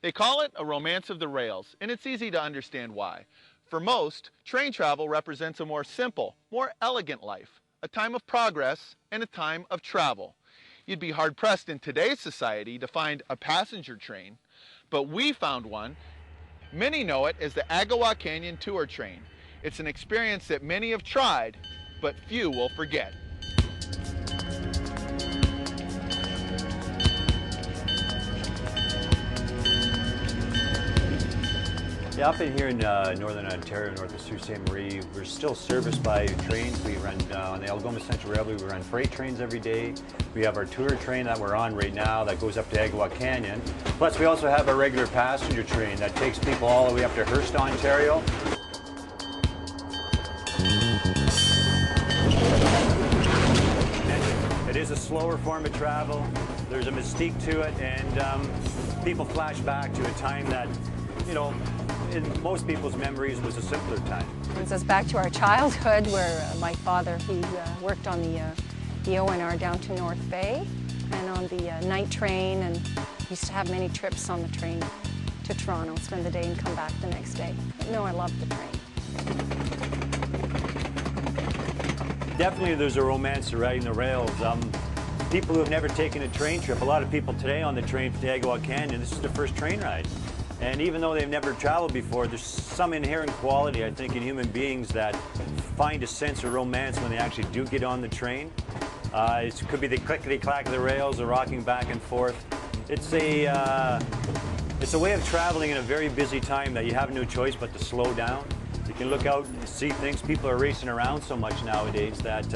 They call it a romance of the rails, and it's easy to understand why. For most, train travel represents a more simple, more elegant life, a time of progress and a time of travel. You'd be hard-pressed in today's society to find a passenger train, but we found one. Many know it as the Agowa Canyon tour train. It's an experience that many have tried, but few will forget. Yeah, up in here in northern Ontario, north of Sault Ste. Marie, we're still serviced by trains. We run on the Algoma Central Railroad, we run freight trains every day. We have our tour train that we're on right now that goes up to Agowa Canyon. Plus we also have a regular passenger train that takes people all the way up to Hearst, Ontario. It is a slower form of travel. There's a mystique to it, and people flash back to a time that, you know, in most people's memories was a simpler time. It brings us back to our childhood where my father, he worked on the ONR down to North Bay and on the night train, and used to have many trips on the train to Toronto, spend the day and come back the next day. But no, I love the train. Definitely there's a romance to riding the rails. People who have never taken a train trip, a lot of people today on the train to Agowa Canyon, this is their first train ride. And even though they've never traveled before, there's some inherent quality, I think, in human beings that find a sense of romance when they actually do get on the train. It could be the clickety-clack of the rails, the rocking back and forth. It's a way of traveling in a very busy time that you have no choice but to slow down. You can look out and see things. People are racing around so much nowadays that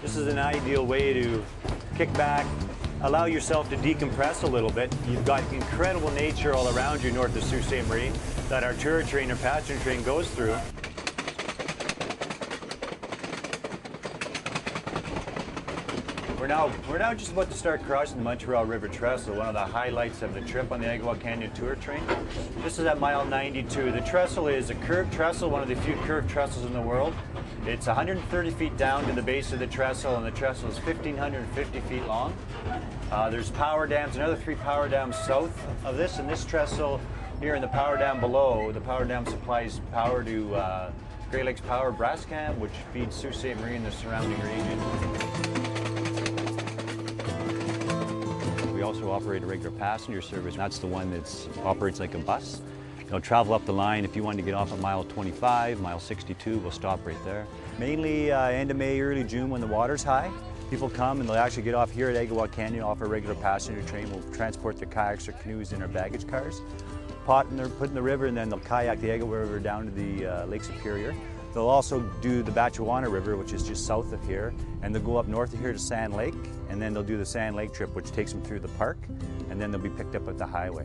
this is an ideal way to kick back, allow yourself to decompress a little bit. You've got incredible nature all around you north of Sault Ste. Marie that our tour train or passenger train goes through. We're now just about to start crossing the Montreal River Trestle, one of the highlights of the trip on the Agowa Canyon tour train. This is at mile 92. The trestle is a curved trestle, one of the few curved trestles in the world. It's 130 feet down to the base of the trestle, and the trestle is 1,550 feet long. There's power dams, another 3 power dams south of this, and this trestle here in the power dam below, the power dam supplies power to Great Lakes Power Brascam, which feeds Sault Ste. Marie and the surrounding region. We also operate a regular passenger service. That's the one that operates like a bus. You'll travel up the line. If you want to get off at mile 25, mile 62, we'll stop right there. Mainly end of May, early June when the water's high. People come and they'll actually get off here at Agowa Canyon off a regular passenger train. We'll transport their kayaks or canoes in our baggage cars, put in the river, and then they'll kayak the Agowa River down to the Lake Superior. They'll also do the Batchewana River, which is just south of here, and they'll go up north of here to Sand Lake, and then they'll do the Sand Lake trip, which takes them through the park, and then they'll be picked up at the highway.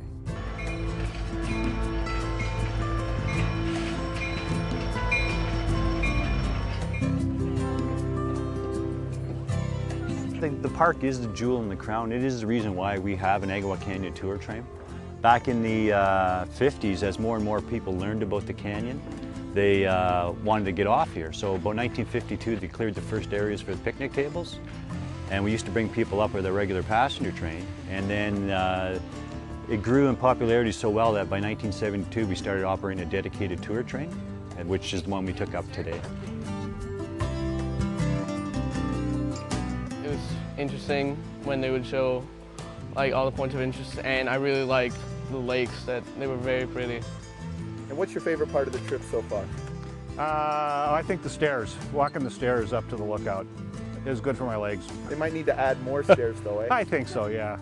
I think the park is the jewel in the crown. It is the reason why we have an Agowa Canyon tour train. Back in the 50s, as more and more people learned about the canyon, they wanted to get off here. So about 1952, they cleared the first areas for the picnic tables. And we used to bring people up with a regular passenger train. And then it grew in popularity so well that by 1972, we started operating a dedicated tour train, which is the one we took up today. It was interesting when they would show like all the points of interest, and I really liked the lakes, that they were very pretty. And what's your favorite part of the trip so far? I think the stairs. Walking the stairs up to the lookout is good for my legs. They might need to add more stairs though, eh? I think so, yeah.